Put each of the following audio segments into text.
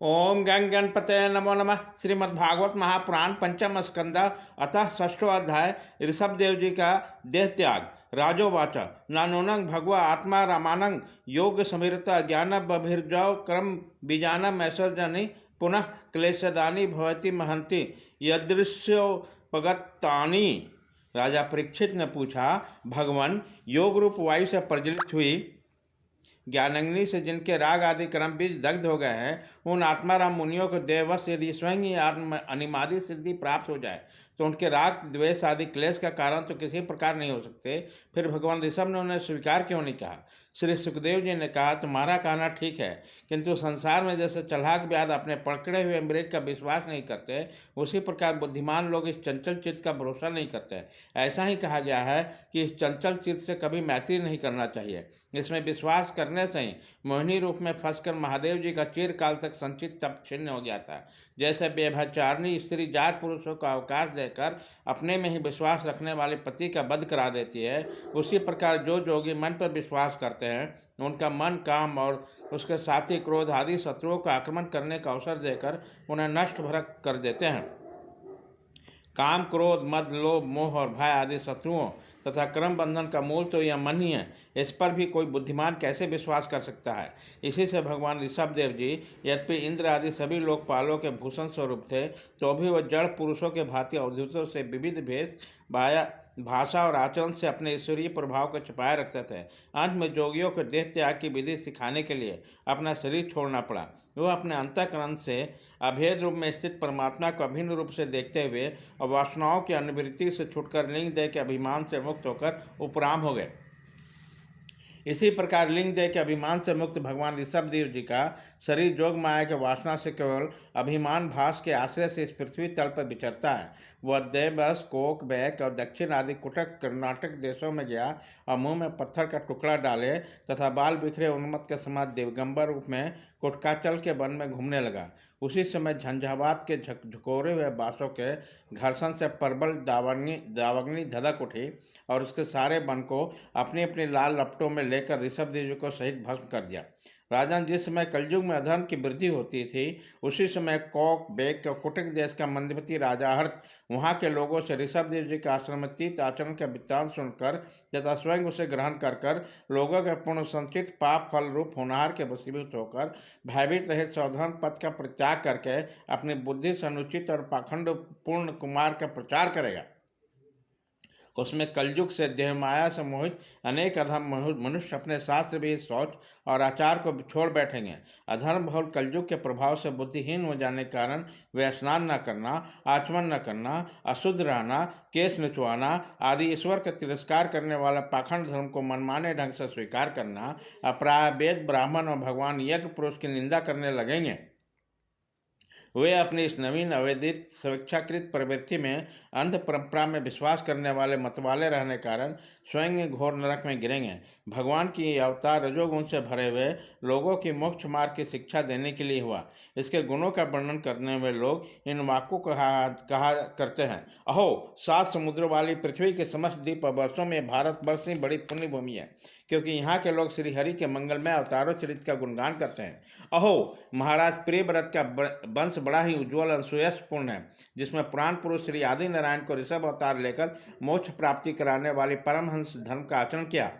ओम गंग गणपते नमो नमः। श्रीमद्भागवत महापुराण पंचम स्कंद अतः षष्ठो अध्याय ऋषभ देव जी का देह त्याग। राजोवाच नानूनं भगवा आत्मा रामानं योग समीरत ज्ञान बभिर्जौ क्रम बीजानम ऐश्वर्यनि पुनः क्लेशदानी भवति महंति यदृश्योपगतानि। राजा परीक्षित ने पूछा, भगवान योग रूप वायु से प्रज्वलित हुई ज्ञानाग्नि से जिनके राग आदि कर्म बीज दग्ध हो गए हैं, उन आत्माराम मुनियों को देवश यदि स्वयं ही आत्म अनिमादी सिद्धि प्राप्त हो जाए तो उनके राग द्वेष आदि क्लेश का कारण तो किसी प्रकार नहीं हो सकते। फिर भगवान ऋषभ ने उन्हें स्वीकार क्यों नहीं कहा? श्री सुखदेव जी ने कहा, तुम्हारा कहना ठीक है, किंतु संसार में जैसे चलाक व्याध अपने पकड़े हुए मृग का विश्वास नहीं करते, उसी प्रकार बुद्धिमान लोग इस चंचल चित्त का भरोसा नहीं करते। ऐसा ही कहा गया है कि इस चंचल चित्त से कभी मैत्री नहीं करना चाहिए। इसमें विश्वास करने से ही मोहिनी रूप में फंसकर महादेव जी का चिरकाल तक संचित तप छिन्न हो गया था। जैसे व्यभिचारिणी स्त्री जात पुरुषों को अवकाश देकर अपने में ही विश्वास रखने वाले पति का वध करा देती है, उसी प्रकार जो जोगी मन पर विश्वास करते हैं उनका मन, काम और उसके साथी क्रोध आदि शत्रुओं का आक्रमण करने का अवसर देकर उन्हें नष्ट भरक कर देते हैं। काम, क्रोध, मद, लोभ, मोह और भय आदि शत्रुओं तथा कर्म बंधन का मूल तो यह मन ही है। इस पर भी कोई बुद्धिमान कैसे विश्वास कर सकता है? इसी से भगवान ऋषभ देव जी यद्यपि इंद्र आदि सभी लोकपालों के भूषण स्वरूप थे, तो भी वह जड़ पुरुषों के भांति अवधूतों से विविध भेष, भाषा और आचरण से अपने ईश्वरीय प्रभाव को छिपाए रखते थे। अंत में जोगियों को देह त्याग की विधि सिखाने के लिए अपना शरीर छोड़ना पड़ा। वह अपने अंतःकरण से अभेद रूप में स्थित परमात्मा को अभिन्न रूप से देखते हुए और वासनाओं की अनुवृत्ति से छुटकर लिंग देह के अभिमान से मुक्त होकर उपराम हो गए। इसी प्रकार लिंग देह के अभिमान से मुक्त भगवान ऋषभ देव जी का शरीर जोग माया के वासना से केवल अभिमान भास के आश्रय से इस पृथ्वी तल पर विचरता है। वह देवस, कोक, बैक और दक्षिण आदि कुटक कर्नाटक देशों में गया और मुंह में पत्थर का टुकड़ा डाले तथा बाल बिखरे उन्मत्त के समान दिगंबर रूप में कुटकाचल के वन में घूमने लगा। उसी समय झंझावात के झकोरे हुए बाँसों के घर्षण से प्रबल दावग्नि धधक उठी और उसके सारे वन को अपनी अपनी लाल लपटों में लेकर ऋषभ देव जी को सहित भस्म कर दिया। राजन, जिस समय कलयुग में अधर्म की वृद्धि होती थी, उसी समय कौक, बेक और कुटक देश का मंदवती राजा हर्ष वहाँ के लोगों से ऋषभ देव जी के आश्रम में तीर्थ आचरण का वृत्तांत सुनकर तथा स्वयं उसे ग्रहण कर लोगों के पूर्ण संचित पाप फल रूप होनहार के वशीभूत होकर भयभीत रहित सावधान पथ का परित्याग करके अपनी बुद्धि से अनुचित और पाखंड पूर्ण कुमार का प्रचार करेगा। उसमें कलयुग से देहमाया से मोहित अनेक अधम मनुष्य अपने शास्त्र भी शौच और आचार को छोड़ बैठेंगे। अधर्म बहुल कलयुग के प्रभाव से बुद्धिहीन हो जाने के कारण वे स्नान न करना, आचमन न करना, अशुद्ध रहना, केस निचवाना आदि ईश्वर का तिरस्कार करने वाला पाखंड धर्म को मनमाने ढंग से स्वीकार करना, अप्राय वेद, ब्राह्मण और भगवान यज्ञ पुरुष की निंदा करने लगेंगे। वे अपनी इस नवीन अवैधिक स्वेच्छाकृत प्रवृत्ति में अंध परंपरा में विश्वास करने वाले मतवाले रहने कारण स्वयं घोर नरक में गिरेंगे। भगवान की ये अवतार रजोगुण से भरे हुए लोगों की मोक्ष मार्ग की शिक्षा देने के लिए हुआ। इसके गुणों का वर्णन करने में लोग इन वाक्यों को कहा करते हैं, अहो, 7 समुद्रों वाली पृथ्वी के समस्त द्वीप वर्षों में भारतवर्ष ही बड़ी पुण्य भूमि है, क्योंकि यहाँ के लोग श्री हरि के मंगलमय अवतारों चरित्र का गुणगान करते हैं। अहो, महाराज प्रियव्रत का वंश बड़ा ही उज्ज्वल और सुयशपूर्ण है, जिसमें पुराण पुरुष श्री आदि नारायण को ऋषभ अवतार लेकर मोक्ष प्राप्ति कराने वाली परमहंस धर्म का आचरण किया।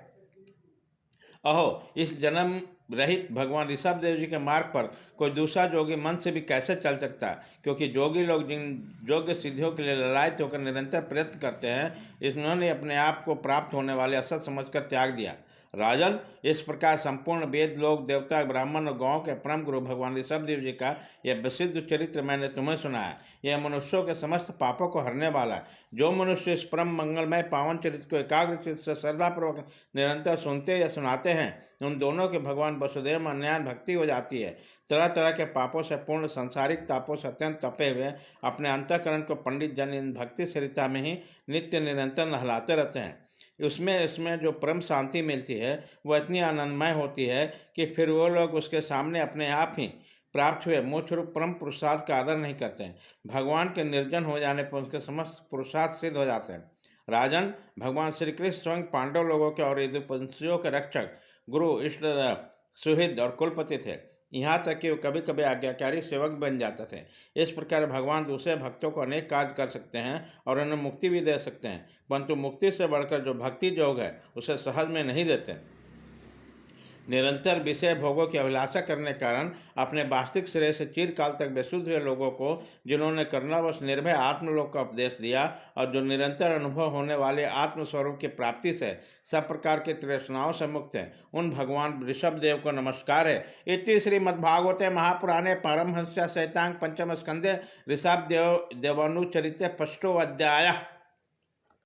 अहो, इस जन्म रहित भगवान ऋषभ देव जी के मार्ग पर कोई दूसरा जोगी मन से भी कैसे चल सकता है? क्योंकि जोगी लोग जिन योग्य सिद्धियों के लिए ललायत होकर निरंतर प्रयत्न करते हैं, इन्होंने अपने आप को प्राप्त होने वाले असत समझकर त्याग दिया। राजन, इस प्रकार संपूर्ण वेद, लोक, देवता, ब्राह्मण और गांव के परम गुरु भगवान ऋषभ देव जी का यह प्रसिद्ध चरित्र मैंने तुम्हें सुनाया। यह मनुष्यों के समस्त पापों को हरने वाला है। जो मनुष्य इस परम मंगलमय पावन चरित्र को एकाग्रचित्त से श्रद्धापूर्वक निरंतर सुनते या सुनाते हैं, उन दोनों के भगवान वसुदेव में अन्याय भक्ति हो जाती है। तरह तरह के पापों से पूर्ण सांसारिक तापों से अत्यंत तपे हुए अपने अंतःकरण को पंडित जन इन भक्ति सरिता में ही नित्य निरंतर नहलाते रहते हैं। उसमें जो परम शांति मिलती है वह इतनी आनंदमय होती है कि फिर वो लोग उसके सामने अपने आप ही प्राप्त हुए मोक्ष रूप परम पुरुषार्थ का आदर नहीं करते हैं। भगवान के निर्जन हो जाने पर उसके समस्त पुरुषार्थ सिद्ध हो जाते हैं। राजन, भगवान श्री कृष्ण स्वयं पांडव लोगों के और यदुवंशियों के रक्षक, गुरु, इष्ट, सुहृद और कुलपति थे। यहाँ तक कि वे कभी कभी आज्ञाकारी सेवक बन जाते थे। इस प्रकार भगवान दूसरे भक्तों को अनेक कार्य कर सकते हैं और उन्हें मुक्ति भी दे सकते हैं, परंतु मुक्ति से बढ़कर जो भक्ति योग है उसे सहज में नहीं देते। निरंतर विषय भोगों की अभिलाषा करने के कारण अपने वास्तविक श्रेय से चिरकाल तक बेसुध हुए लोगों को जिन्होंने करुणावश निर्भय आत्मलोक का उपदेश दिया और जो निरंतर अनुभव होने वाले आत्मस्वरूप की प्राप्ति से सब प्रकार की तृष्णाओं से मुक्त है, उन भगवान ऋषभ देव को नमस्कार है। इति श्रीमद्भागवते महापुराणे पारमहंस्य सहितांग पंचम स्कंदे ऋषभ देवानुचरिते 5वां अध्याय।